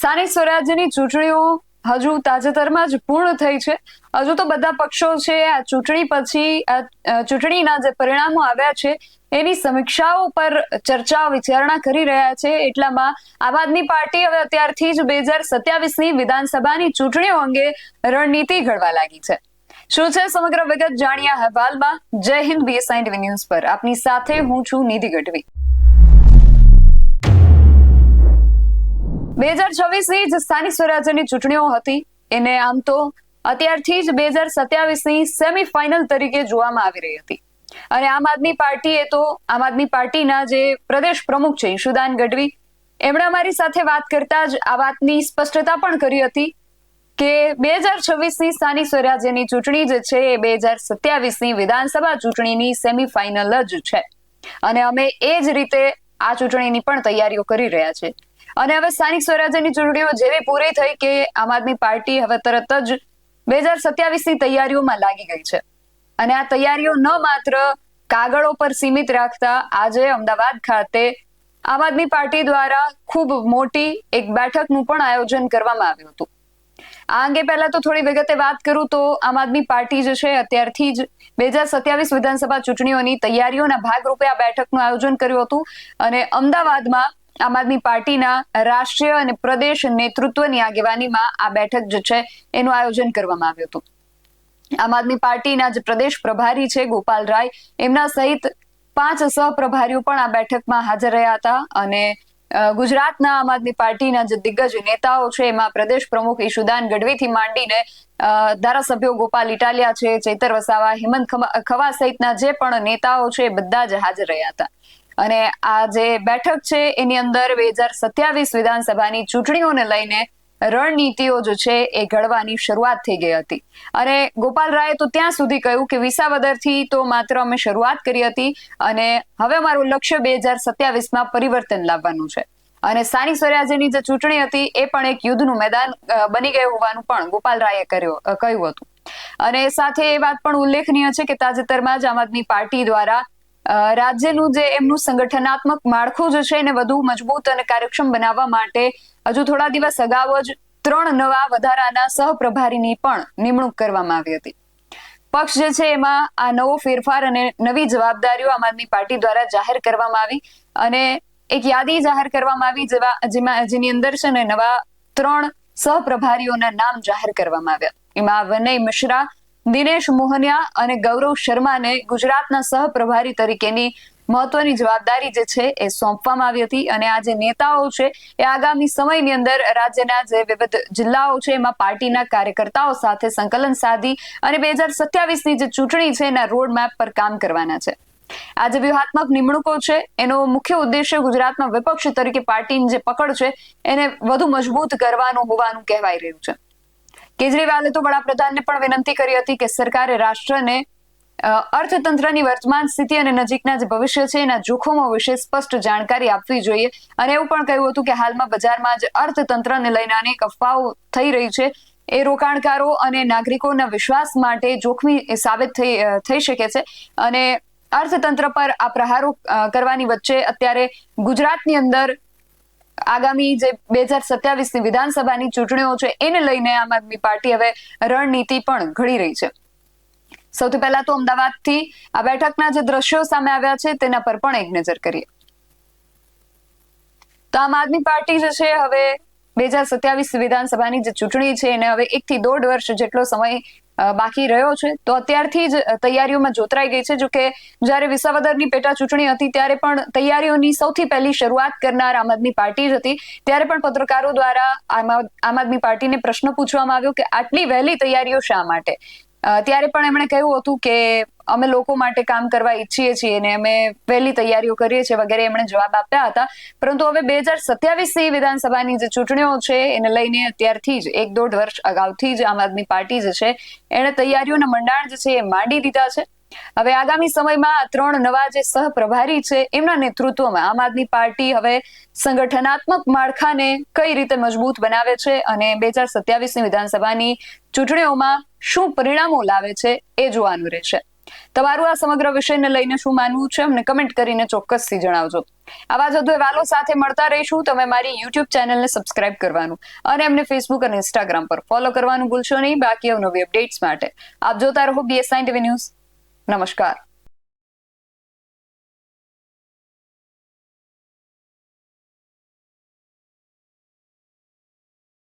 સ્થાનિક સ્વરાજ્યની ચૂંટણીઓ હજુ તાજેતરમાં જ પૂર્ણ થઈ છે. હજુ તો બધા પક્ષો છે આ ચૂંટણી પછી ચૂંટણીના જે પરિણામો આવ્યા છે એની સમીક્ષાઓ પર ચર્ચા વિચારણા કરી રહ્યા છે. એટલામાં આમ આદમી પાર્ટી હવે અત્યારથી જ 2027ની વિધાનસભાની ચૂંટણીઓ અંગે રણનીતિ ઘડવા લાગી છે. શું છે સમગ્ર વિગત જાણ્યા અહેવાલમાં. જય હિન્દ, BSI TV ન્યૂઝ પર આપની સાથે હું છું નિધિ ગઢવી. 2026ની જે સ્થાનિક સ્વરાજ્યની ચૂંટણીઓ હતી એને આમ તો અત્યારથી જ 2027ની સેમીફાઇનલ તરીકે જોવામાં આવી રહી હતી અને આમ આદમી પાર્ટીના જે પ્રદેશ પ્રમુખ છે ઈશુદાન ગઢવી, એમણે અમારી સાથે વાત કરતા જ આ વાતની સ્પષ્ટતા પણ કરી હતી કે 2026ની સ્થાનિક સ્વરાજ્યની ચૂંટણી જે છે એ 2027ની વિધાનસભા ચૂંટણીની સેમીફાઇનલ જ છે અને અમે એ જ રીતે આ ચૂંટણીની પણ તૈયારીઓ કરી રહ્યા છે. અને હવે સ્થાનિક સ્વરાજ્યની ચૂંટણીઓ જેવી પૂરી થઈ કે આમ આદમી પાર્ટી હવે તરત જ 2027ની તૈયારીઓમાં લાગી ગઈ છે અને આ તૈયારીઓ ન માત્ર કાગળો પર સીમિત રાખતા આજે અમદાવાદ ખાતે આમ આદમી પાર્ટી દ્વારા ખૂબ મોટી એક બેઠકનું પણ આયોજન કરવામાં આવ્યું હતું. આ અંગે પહેલા તો થોડી વિગતે વાત કરું તો આમ આદમી પાર્ટી જે છે અત્યારથી જ 2027 વિધાનસભા ચૂંટણીઓની તૈયારીઓના ભાગરૂપે આ બેઠકનું આયોજન કર્યું હતું અને અમદાવાદમાં આમ આદમી પાર્ટીના રાષ્ટ્રીય અને પ્રદેશ નેતૃત્વની આગેવાનીમાં આ બેઠક જે છે એનું આયોજન કરવામાં આવ્યું હતું. આમ આદમી પાર્ટીના જે પ્રદેશ પ્રભારી છે ગોપાલ રાય, એમના સહિત 5 સહપ્રભારીઓ પણ આ બેઠકમાં હાજર રહ્યા હતા અને ગુજરાતના આમ આદમી પાર્ટીના જે દિગ્ગજ નેતાઓ છે એમાં પ્રદેશ પ્રમુખ ઈશુદાન ગઢવીથી માંડીને ધારાસભ્યો ગોપાલ ઇટાલિયા છે, ચૈતર વસાવા, હેમંત ખવા સહિતના જે પણ નેતાઓ છે એ બધા જ હાજર રહ્યા હતા. અને આ જે બેઠક છે એની અંદર 2027 વિધાનસભાની ચૂંટણીઓને લઈને રણનીતિઓ જે છે એ ઘડવાની શરૂઆત થઈ ગઈ હતી અને ગોપાલ રાયે તો ત્યાં સુધી કહ્યું કે વિસાવદરથી તો માત્ર અમે શરૂઆત કરી હતી અને હવે મારું લક્ષ્ય 2027માં પરિવર્તન લાવવાનું છે. અને સ્થાનિક સ્વરાજ્યની જે ચૂંટણી હતી એ પણ એક યુદ્ધનું મેદાન બની ગયું હોવાનું પણ ગોપાલ રાયે કહ્યું હતું. અને સાથે એ વાત પણ ઉલ્લેખનીય છે કે તાજેતરમાં જ આમ આદમી પાર્ટી દ્વારા રાજ્યનું જે એમનું સંગઠનાત્મક માળખું જે છે એને વધુ મજબૂત અને કાર્યક્ષમ બનાવવા માટે હજુ થોડા દિવસ અગાઉ જ 3 નવા વધારાના સહપ્રભારીની પણ નિમણૂક કરવામાં આવી હતી. પક્ષ જે છે એમાં આ નવો ફેરફાર અને નવી જવાબદારીઓ આમ આદમી પાર્ટી દ્વારા જાહેર કરવામાં આવી અને એક યાદી જાહેર કરવામાં આવી જેની અંદર છે ને નવા 3 સહપ્રભારીઓના નામ જાહેર કરવામાં આવ્યા. એમાં વિનય મિશ્રા, દિનેશ મોહનિયા અને ગૌરવ શર્માને ગુજરાતના સહપ્રભારી તરીકેની મહત્વની જવાબદારી જે છે એ સોંપવામાં આવી હતી અને આ જે નેતાઓ છે એ આગામી સમયની અંદર રાજ્યના જે વિવિધ જિલ્લાઓ છે એમાં પાર્ટીના કાર્યકર્તાઓ સાથે સંકલન સાધી અને 2027ની જે ચૂંટણી છે એના રોડ મેપ પર કામ કરવાના છે. આ જે વ્યૂહાત્મક નિમણૂકો છે એનો મુખ્ય ઉદ્દેશ્ય ગુજરાતમાં વિપક્ષ તરીકે પાર્ટીની જે પકડ છે એને વધુ મજબૂત કરવાનું હોવાનું કહેવાય રહ્યું છે. કેજરીવાલે તો વડાપ્રધાનને પણ વિનંતી કરી હતી કે સરકારે રાષ્ટ્રને અર્થતંત્રની વર્તમાન સ્થિતિ અને નજીકના જે ભવિષ્ય છે એના જોખમો વિશે સ્પષ્ટ જાણકારી આપવી જોઈએ અને એવું પણ કહ્યું હતું કે હાલમાં બજારમાં જે અર્થતંત્રને લઈને અનેક અફવાઓ થઈ રહી છે એ રોકાણકારો અને નાગરિકોના વિશ્વાસ માટે જોખમી સાબિત થઈ શકે છે અને અર્થતંત્ર પર આ પ્રહારો કરવાની વચ્ચે અત્યારે ગુજરાતની અંદર આગામી જે 2027ની વિધાનસભાની ચૂંટણીઓ છે એને લઈને આમ આદમી પાર્ટી હવે રણનીતિ પણ ઘડી રહી છે. સૌથી પહેલા તો અમદાવાદથી આ બેઠકના જે દ્રશ્યો સામે આવ્યા છે તેના પર પણ એક નજર કરીએ તો આમ આદમી પાર્ટી જે છે હવે 2027 વિધાનસભાની જે ચૂંટણી છે એને હવે 1 થી 1.5 વર્ષ જેટલો સમય બાકી રહ્યો છે તો અત્યારથી જ તૈયારીઓમાં જોતરાઈ ગઈ છે. જો કે જ્યારે વિસાવદરની પેટા ચૂંટણી હતી ત્યારે પણ તૈયારીઓની સૌથી પહેલી શરૂઆત કરનાર આમ આદમી પાર્ટી જ હતી. ત્યારે પણ પત્રકારો દ્વારા આમ આદમી પાર્ટીને પ્રશ્ન પૂછવામાં આવ્યો કે આટલી વહેલી તૈયારીઓ શા માટે. ત્યારે પણ એમણે કહ્યું હતું કે અમે લોકો માટે કામ કરવા ઈચ્છીએ છીએ અને અમે વહેલી તૈયારીઓ કરીએ છીએ વગેરે એમણે જવાબ આપ્યા હતા. પરંતુ હવે 2027ની વિધાનસભાની જે ચૂંટણીઓ છે એને લઈને અત્યારથી જ 1-1.5 વર્ષ અગાઉથી જ આમ આદમી પાર્ટી જે છે એણે તૈયારીઓના મંડાણ જે છે એ માંડી દીધા છે. હવે આગામી સમયમાં 3 નવા જે સહપ્રભારી છે એમના નેતૃત્વમાં આમ આદમી પાર્ટી હવે સંગઠનાત્મક માળખાને કઈ રીતે મજબૂત બનાવે છે અને 2027ની વિધાનસભાની ચૂંટણીઓમાં શું પરિણામો લાવે છે એ જોવાનું રહેશે. તમારું આ સમગ્ર વિષયને લઈને શું માનવું છે અમને કમેન્ટ કરીને ચોક્કસથી જણાવજો. આવા જ વધુ અહેવાલો સાથે મળતા રહીશું. તમે મારી યુટ્યુબ ચેનલને સબસ્ક્રાઇબ કરવાનું અને અમને ફેસબુક અને ઇન્સ્ટાગ્રામ પર ફોલો કરવાનું ભૂલશો નહીં. બાકી નવી અપડેટ્સ માટે આપ જોતા રહો BS9 TV ન્યૂઝ. નમસ્કાર.